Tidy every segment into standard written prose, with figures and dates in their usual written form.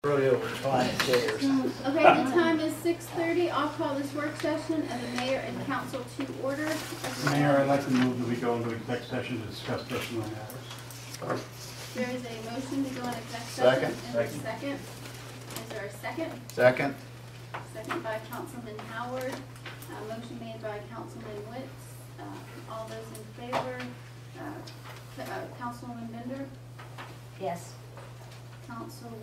Really over reclining chairs. Okay, the time is 6:30. I'll call this work session of the mayor and council to order. Mayor, I'd like to move that we go into exec session to discuss personnel matters. There is a motion to go into exec Second. session. And a second. Is there a second? Second. Second by Councilman Howard. Motion made by Councilman Witz. All those in favor? Councilwoman Bender? Yes. Councilman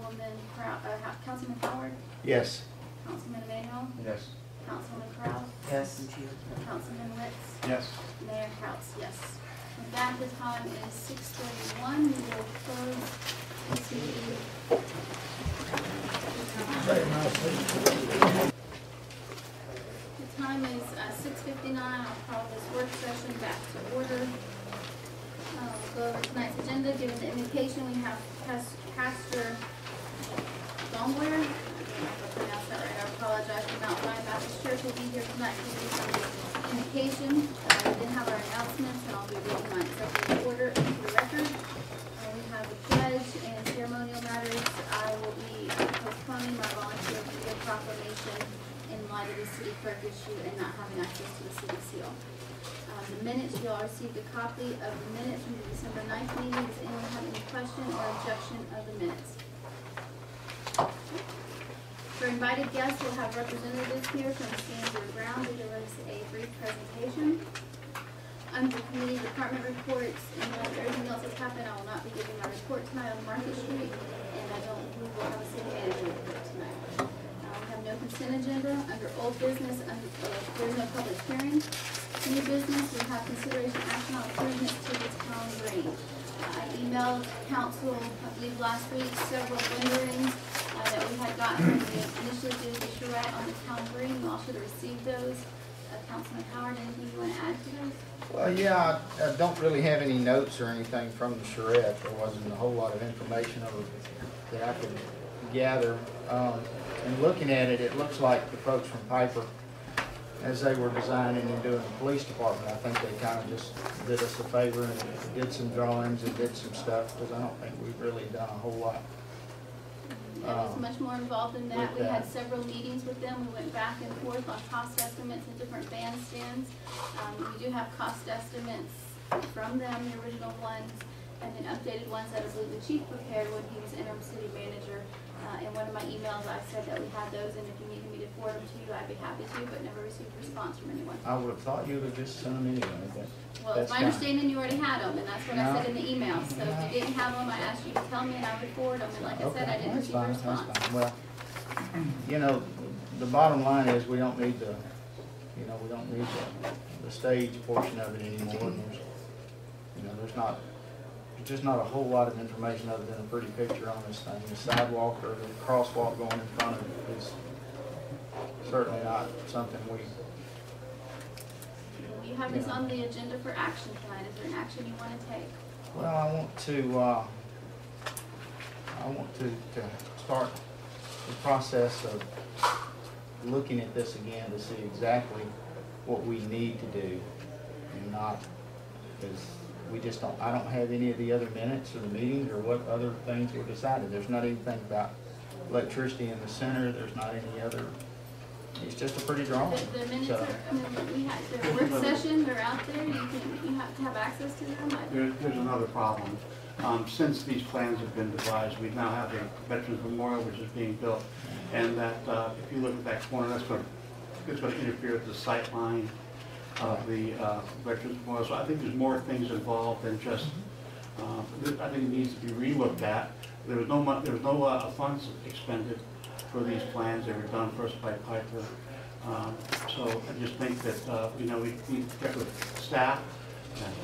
Howard? Yes. Councilman Emanuel? Yes. Councilman Kraus? Yes. Councilman Witz? Yes. Mayor Kraus, yes. With that, the time is 6:31. We will close this meeting. The time is 6:59. I'll call this work session back to order. We'll go over tonight's agenda. Given the invitation, we have Pastor Dongware. I don't know if I pronounced that right. I apologize. The Mount Zion Baptist Church will be here tonight to give some indication. We didn't have our announcements, and I'll be reading my executive order into the record. We have the pledge and ceremonial matters. I will be postponing my volunteer video proclamation in light of the city clerk issue and not having access to the city seal. The minutes, you all received a copy of the minutes from the December 9th meeting. Does anyone have any question or objection of the minutes? For invited guests, we'll have representatives here from Stand Your Ground to give us a brief presentation. Under committee department reports, and everything else that's happened, I will not be giving my report tonight on Market Street, and I don't believe we'll have a city manager report tonight. We have no consent agenda. Under old business, there is no public hearing. New business, we have consideration action on improvements to the town green. I emailed council, I believe last week, several renderings that we had gotten when we initially did the charrette on the town green. You all should have received those. Councilman Howard, anything you want to add to those? Well, yeah, I don't really have any notes or anything from the charrette. There wasn't a whole lot of information that I could gather. And looking at it, it looks like the folks from Piper, as they were designing and doing the police department, I think they kind of just did us a favor and did some drawings and did some stuff, because I don't think we've really done a whole lot. It was much more involved in that. We had several meetings with them. We went back and forth on cost estimates and different bandstands. We do have cost estimates from them, the original ones, and then updated ones that I believe the chief prepared when he was interim city manager. In one of my emails, I said that we had those, and if you needed me to forward them to you, I'd be happy to, but never received a response from anyone. I would have thought you would have just sent them anyway. But well, it's my understanding you already had them, and that's what I said in the email. So if you didn't have them, I asked you to tell me, and I would forward them. And like I said, I didn't receive a response. That's fine. Well, you know, the bottom line is we don't need the, we don't need the stage portion of it anymore. And there's just not a whole lot of information other than a pretty picture on this thing. The sidewalk or the crosswalk going in front of it is certainly not something You have this on the agenda for action tonight. Is there an action you want to take? Well, I want to start the process of looking at this again to see exactly what we need to do, and not because we just don't. I don't have any of the other minutes or the meetings or what other things were decided. There's not anything about electricity in the center. There's not any other. It's just a pretty drawing. The minutes are, we had the work session, they're out there, you have to have access to them. There's another problem. Since these plans have been devised, we now have a Veterans Memorial which is being built, and that if you look at that corner, it's going to interfere with the sight line of the Veterans Memorial. So I think there's more things involved than just. I think it needs to be relooked at. There was no funds expended for these plans. They were done first by Piper. So I just think that we get with staff and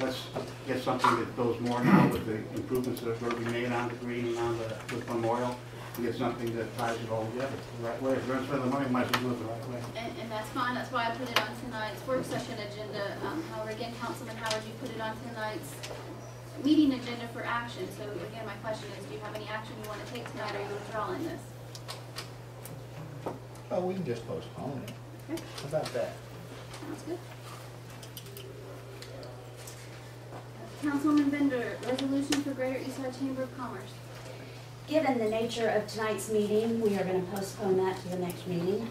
let's get something that goes more now with the improvements that are going to be made on the green and on the memorial, and get something that ties it all together the right way. If we're going to spend the money, we might as well do it the right way. And that's fine. That's why I put it on tonight's work session agenda. However, again, Councilman Howard, you put it on tonight's meeting agenda for action. So again, my question is, do you have any action you want to take tonight, or are you withdrawing this? Oh, we can just postpone it. Okay. How about that? Sounds good. Councilwoman Bender, resolution for Greater Eastside Chamber of Commerce. Given the nature of tonight's meeting, we are going to postpone that to the next meeting.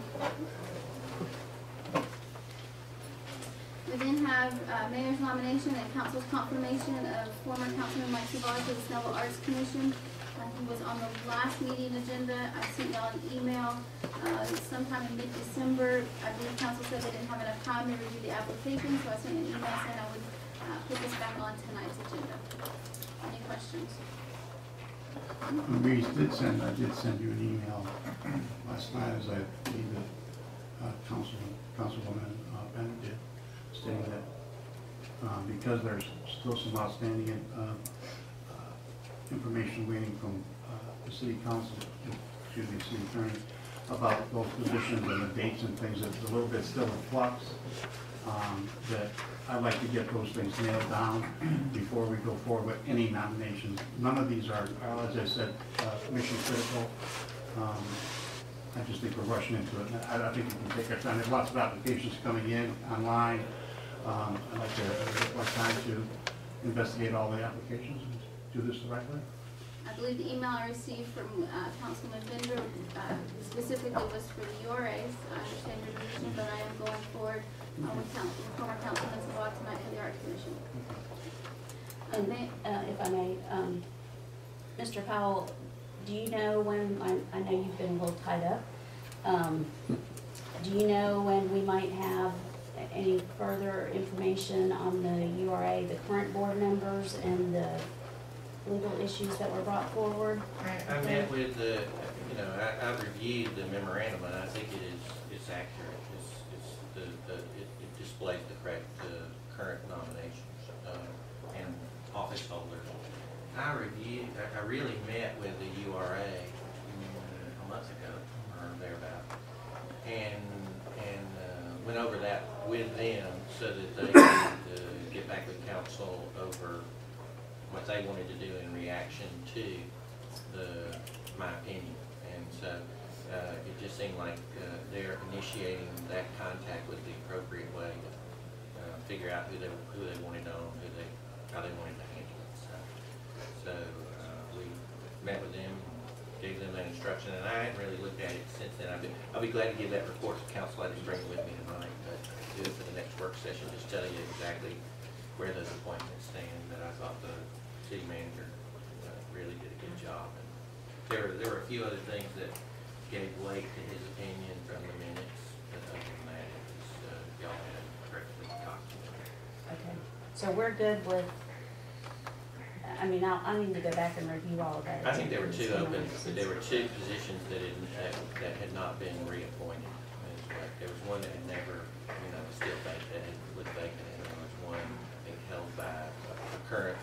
We then have mayor's nomination and council's confirmation of former councilman Mike Savard to the Snellville Arts Commission. He was on the last meeting agenda. I sent y'all an email sometime in mid-December. I believe council said they didn't have enough time to review the application, so I sent an email saying I would put this back on tonight's agenda. Any questions? I did send you an email last night, as I believe that Councilwoman Bennett did, stating that because there's still some outstanding information waiting from the city council, excuse me, city attorney, about those positions and the dates and things, that's a little bit still in flux, that I'd like to get those things nailed down before we go forward with any nominations. None of these are, as I said, mission critical. I just think we're rushing into it. I think we can take our time. There's lots of applications coming in online. I'd like to get more time to investigate all the applications and do this the right way. I believe the email I received from Councilman Bender specifically was for the URAs. I understand your position, but I am going forward with former Councilman Savard tonight for the Arts Commission. And if I may, Mr. Powell, do you know when, I know you've been a little tied up, do you know when we might have any further information on the URA, the current board members, and the legal issues that were brought forward? I met with the, I reviewed the memorandum, and I think it's accurate. It displays the correct current nominations and office holders. I really met with the URA a month ago or thereabout, and went over that with them so that they could get back with council over what they wanted to do in reaction to my opinion. And so it just seemed like they're initiating that contact with the appropriate way to figure out who they wanted on, how they wanted to handle it. So we met with them, gave them that instruction, and I hadn't really looked at it since then. I'll be glad to give that report to council. I didn't bring it with me tonight, but do it for the next work session. Just tell you exactly where those appointments stand. That I thought the city manager really did a good job. And there were a few other things that gave weight to his opinion from the minutes, but other than that, it was y'all had a correctly documented. Okay, so we're good with, I mean, I need to go back and review all of that. I think there were two open, there were two positions that had not been reappointed. There was one that had never, still vacant, that was vacant, and there was one, I think, held by a current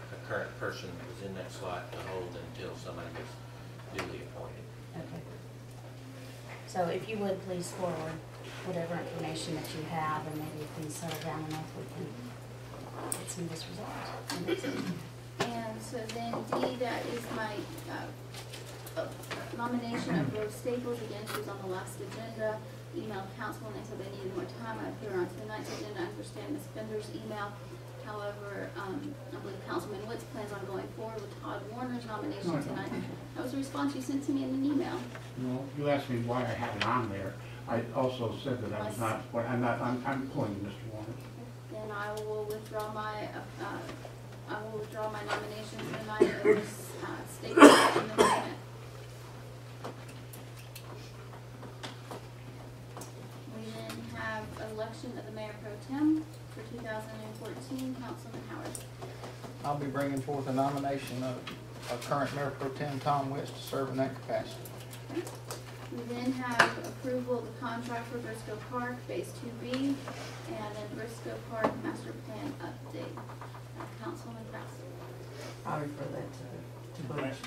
person that was in that slot to hold until somebody was duly appointed. Okay. So if you would please forward whatever information that you have, and maybe if things settle down enough, we can get some of this resolved. And so then D, that is my nomination of Rose Staples. Again, she was on the last agenda. Emailed council and they said they needed more time. I put her on tonight's agenda. I understand Ms. Bender's email. However, I believe Councilman Witz plans on going forward with Todd Warner's nomination tonight. That was a response you sent to me in an email. No, you asked me why I had it on there. I also said that I was not, I'm pulling Mr. Warner. Then I will withdraw my nomination tonight of Ms. Staples in the minute. We then have election of the mayor pro tem for 2014, Councilman Howard. I'll be bringing forth a nomination of current Mayor Pro Tem Tom Witz to serve in that capacity. We then have approval of the contract for Briscoe Park, Phase 2B, and then Briscoe Park Master Plan Update. Councilman Kraus. I refer that to Butch.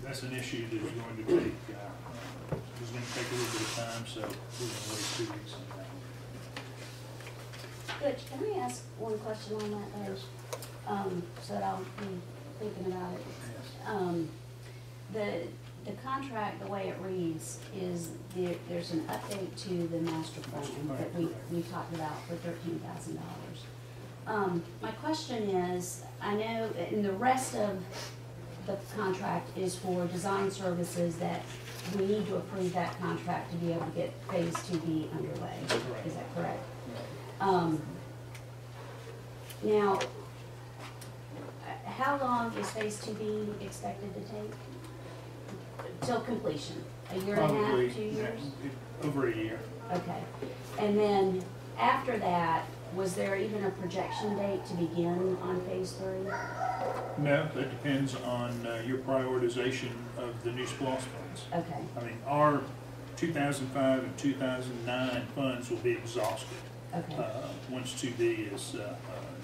That's an issue that is going to take, it's going to take a little bit of time, so we're going to wait 2 weeks on that. Butch, can I ask one question on that, though? So that I'll be thinking about it. The contract, the way it reads, is there's an update to the master plan that we talked about for $13,000. My question is, I know in the rest of the contract is for design services that we need to approve that contract to be able to get phase 2B underway. Correct. Is that correct? Now, how long is phase 2B expected to take? Till completion? A year and a Probably, half, 2 years? over a year. Okay. And then after that, was there even a projection date to begin on phase 3? No, that depends on your prioritization of the new SPOS funds. Okay, I mean, our 2005 and 2009 funds will be exhausted okay, once 2B is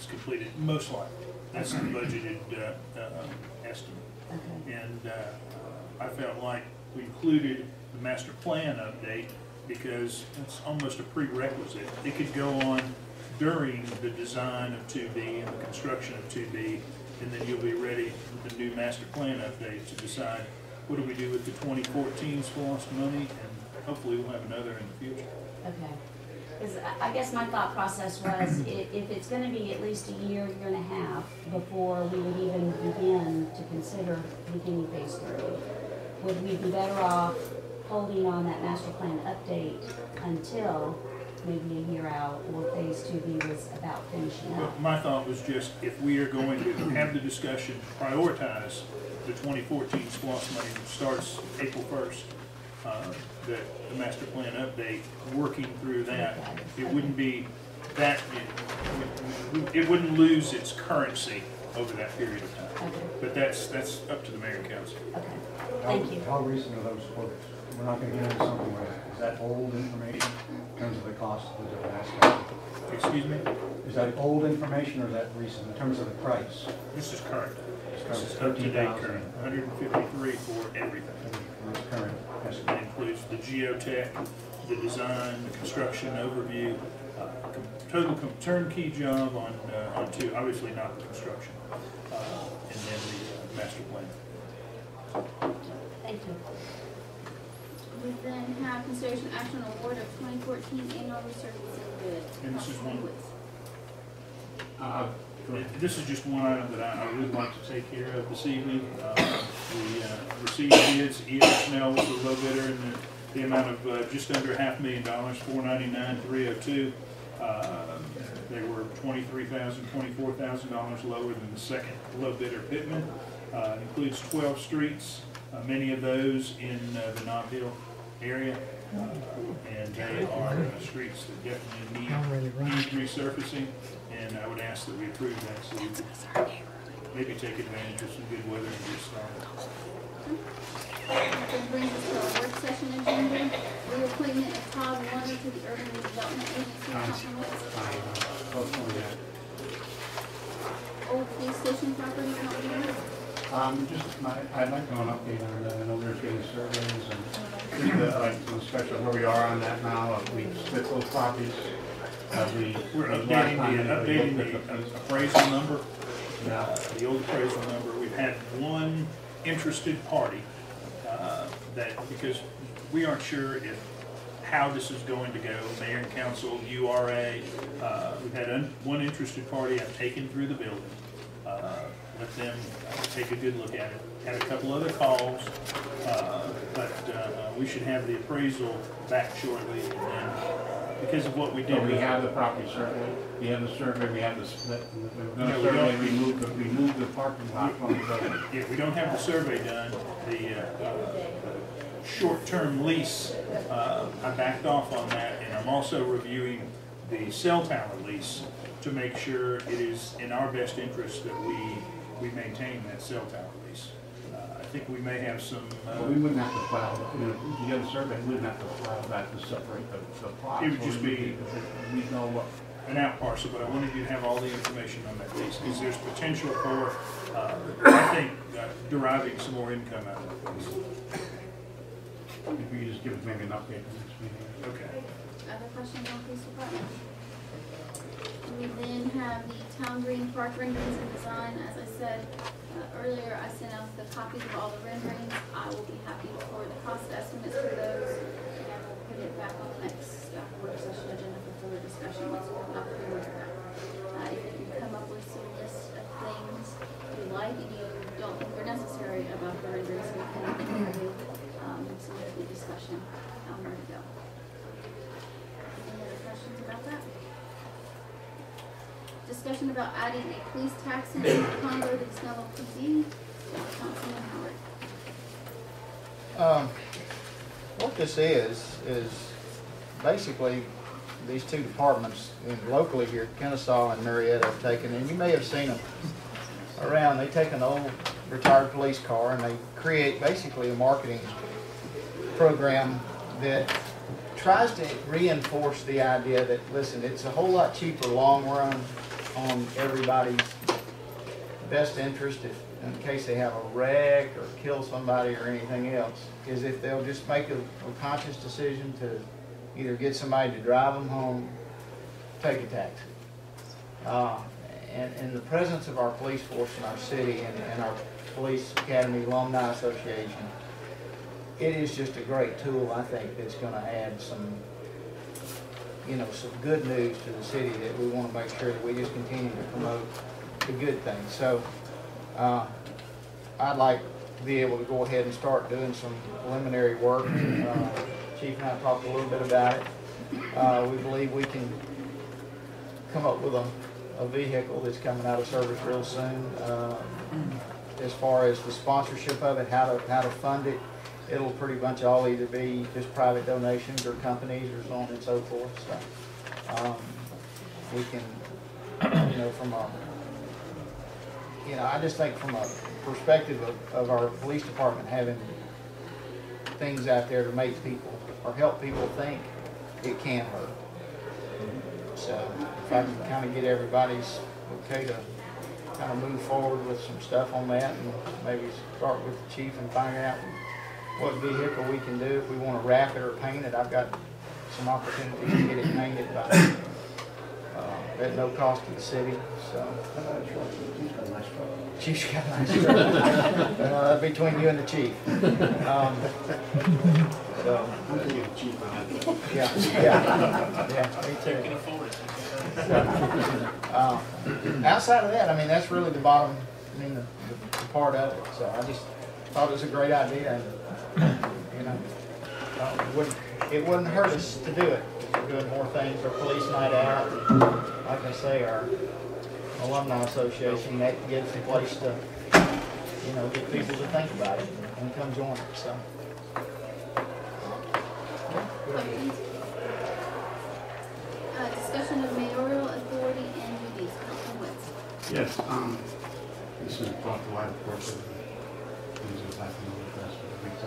completed, most likely. That's the budgeted estimate. okay, And I felt like we included the master plan update because it's almost a prerequisite. It could go on during the design of 2B and the construction of 2B, and then you'll be ready with the new master plan update to decide what do we do with the 2014 SPOS money, and hopefully we'll have another in the future. okay. Because I guess my thought process was if it's gonna be at least a year, year and a half before we would even begin to consider beginning phase 3, would we be better off holding on that master plan update until maybe a year out, or phase 2B was about finishing Well, up? my thought was just, if we are going to have the discussion, prioritize the 2014 SPOS money that starts April 1st, that the master plan update, working through that, it wouldn't be that, it wouldn't lose its currency over that period of time. Okay, But that's up to the mayor and council. okay, thank you. How recent are those quotes? We're not gonna get into something where, is that old information in terms of the cost of the last? Excuse me? Is that old information or is that recent in terms of the price? This is current. This is current, up to date 13,000. current, 153 for everything. And it's current That estimate. includes the geotech, the design, the construction overview, turnkey job on 2, obviously not the construction, and then the master plan. Thank you. We then have consideration action on award of 2014 annual resurfacing bid. And this is one- Go ahead. This is just one item that I would like to take care of this evening. We received bids, either Snell was the low bidder in the amount of just under $500,000, $499,302. They were $23,000, $24,000 lower than the second low bidder, Pittman. Includes 12 streets, many of those in the Nob Hill area. And they are streets that definitely need resurfacing, and I would ask that we approve that so we can maybe take advantage of some good weather and get started. That brings us to our work session agenda. Reappointment of Todd Warner to the Urban Redevelopment Agency. Councilman Woods. Old police station property, Councilman Woods. I'd like to know an update on that. I know there's getting surveys and just like some special where we are on that now. We split those properties. We're last updating time the anybody looked at appraisal number, Yeah. the old appraisal number. We've had one interested party because we aren't sure how this is going to go. Mayor and council, URA, we've had one interested party I've taken through the building. Let them take a good look at it. Had a couple other calls, but we should have the appraisal back shortly. And then, because of what we did, So we have the property survey, we have the survey, we have the split. We're No, gonna we survey, don't. remove the parking lot from the building. If we don't have the survey done, the short-term lease, I backed off on that, and I'm also reviewing the cell tower lease to make sure it is in our best interest that we maintain that cell tower lease. I think we may have some, But we wouldn't have to file, if you get a survey, we wouldn't have to file that to separate the plots. It would just be- We know what, an out parcel, but I wanted you to have all the information on that lease, because there's potential for, I think, deriving some more income out of that lease. if you just give us maybe an update on this meeting. Okay. Other questions on police department? We then have the town green park renderings and design. As I said earlier, I sent out the copies of all the renderings. I will be happy for the cost estimates for those, and we'll put it back on the next work session agenda for further discussion once we have enough pre-order. If you can come up with some list of things you like and you don't think are necessary about discussion on where to go. Any other questions about that? Discussion about adding a police taxi combo to the Snellville PD. Councilman Howard. What this is basically these two departments locally here, Kennesaw and Marietta, have taken, and you may have seen them around, they take an old retired police car and they create basically a marketing program that tries to reinforce the idea that, listen, it's a whole lot cheaper long run on everybody's best interest in case they have a wreck or kill somebody or anything else, is if they'll just make a conscious decision to either get somebody to drive them home, take a taxi. And in the presence of our police force in our city and our Police Academy Alumni Association, it is just a great tool, I think, that's going to add some, some good news to the city that we want to make sure that we just continue to promote the good things. So I'd like to be able to go ahead and start doing some preliminary work. Chief and I talked a little bit about it. We believe we can come up with a vehicle that's coming out of service real soon. As far as the sponsorship of it, how to fund it, it'll pretty much all either be just private donations or companies or so on and so forth. So we can, from a, I just think from a perspective of our police department having things out there to make people or help people think, it can hurt. So if I can kind of get everybody's okay to kind of move forward with some stuff on that, and maybe start with the chief and find out what vehicle we can do. If we want to wrap it or paint it, I've got some opportunities to get it painted at no cost to the city. So chief's got a nice truck. Between you and the chief. So, yeah, me too. Outside of that, I mean, that's really the bottom, the part of it. So I just thought it was a great idea, and it wouldn't hurt us to do it. We're doing more things. Our police night out, like I say, our alumni association, that gives a place to, get people to think about it and come join it. So. Discussion of mayoral authority and duties. Councilman Wentz. Yes, this is brought to light, of course, of things that happen over the past few weeks.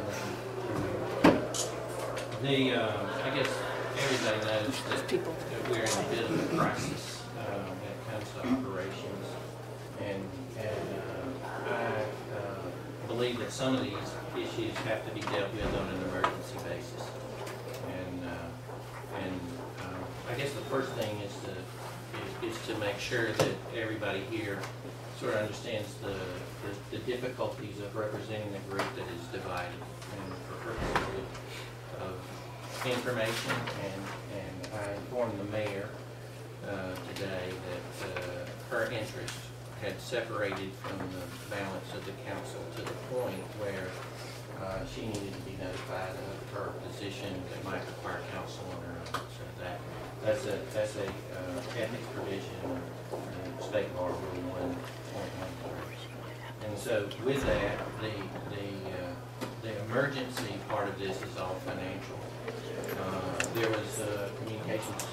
I guess everybody knows that we're in a bit of a crisis when it comes to operations, and I believe that some of these issues have to be dealt with on an emergency basis. And I guess the first thing is to make sure that everybody here sort of understands the difficulties of representing a group that is divided, and for purposes of information. And I informed the mayor today that her interest had separated from the balance of the council to the point where she needed to be notified of her position that might require counsel on her own. So that's a ethics provision of State Bar Rule 1.13. And so with that, the emergency part of this is all financial. There was communications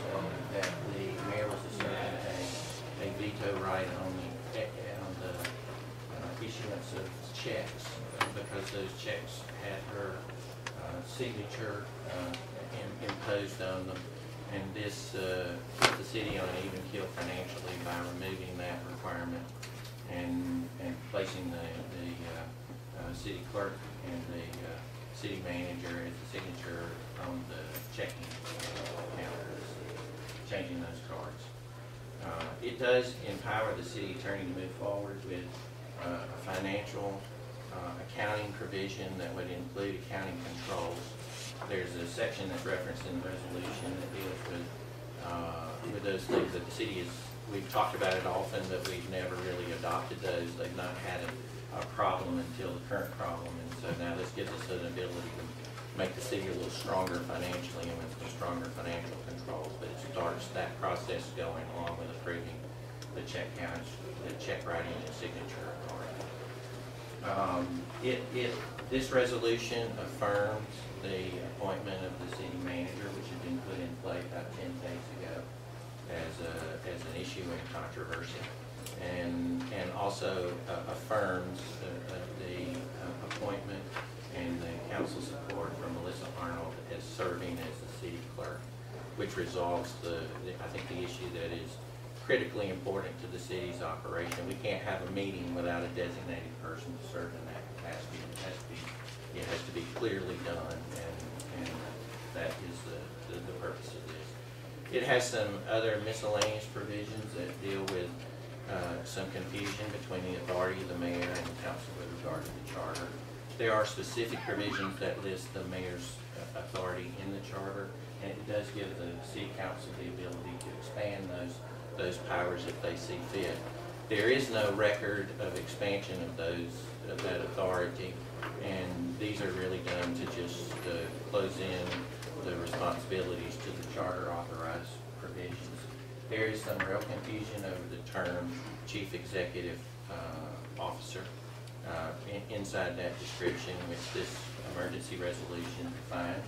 that the mayor was asserting a veto right on the issuance of checks, because those checks had her signature imposed on them, and this put the city on an even keel financially by removing that requirement and placing the city clerk and the city manager as the signature on the checking counters, changing those cards. It does empower the city attorney to move forward with a financial accounting provision that would include accounting controls. There's a section that's referenced in the resolution that deals with those things that the city is, we've talked about it often, but we've never really adopted those. They've not had a problem until the current problem, and so now this gives us an ability make the city a little stronger financially and with some stronger financial controls, but it starts that process going along with approving the check counts, the check writing and signature authority. This resolution affirms the appointment of the city manager, which had been put in play about 10 days ago as an issue in controversy, and also affirms the appointment and the council support for Melissa Arnold as serving as the city clerk, which resolves I think the issue that is critically important to the city's operation. We can't have a meeting without a designated person to serve in that capacity. It has to be clearly done, and that is the purpose of this. It has some other miscellaneous provisions that deal with some confusion between the authority of the mayor and the council with regard to the charter. There are specific provisions that list the mayor's authority in the charter, and it does give the city council the ability to expand those powers if they see fit. There is no record of expansion of that authority, and these are really done to just close in the responsibilities to the charter authorized provisions. There is some real confusion over the term chief executive officer inside that description, which this emergency resolution defines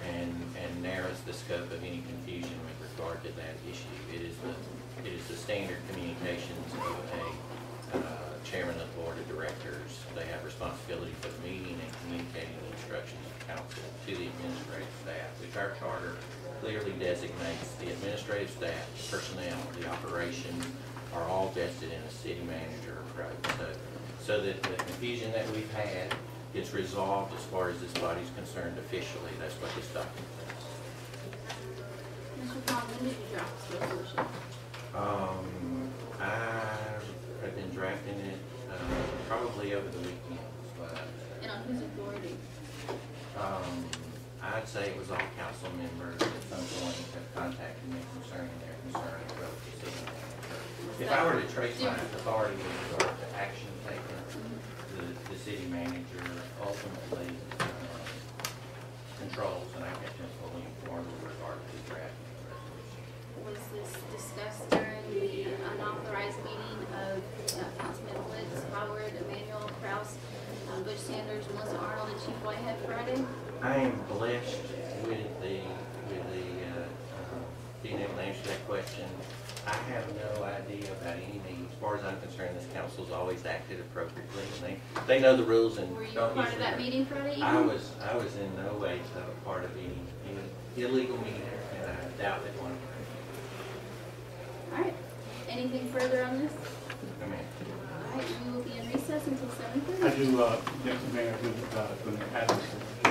and narrows the scope of any confusion with regard to that issue. It is the standard communications of a chairman of the board of directors. They have responsibility for the meeting and communicating the instructions of council to the administrative staff, which our charter clearly designates the administrative staff, the personnel, the operations are all vested in a city manager approach. So that the confusion that we've had gets resolved as far as this body's concerned officially. That's what this document does. Mr. Pond, when did you draft this resolution? I've been drafting it probably over the weekend. And on whose authority? I'd say it was all council members at some point have contacted me concerning their concerns about the city manager. If I were to trace my authority with regard to action taken, the city manager ultimately controls, and I kept him fully informed with regard to the drafting of the resolution. Was this discussed during the unauthorized meeting of Councilman Woods, Howard, Emmanuel, Kraus, Butch Sanders, Melissa Arnold, and Chief Whitehead Friday? I am blessed with being able to answer that question. I have no idea about any meeting. As far as I'm concerned, this council's always acted appropriately, and they know the rules and Were you don't part of usually- that meeting Friday evening? I was in no way part of any illegal meeting, and I doubt that one. All right. Anything further on this? I mean, All right, we will be in recess until 7:30. I do, Deputy Mayor, when you add this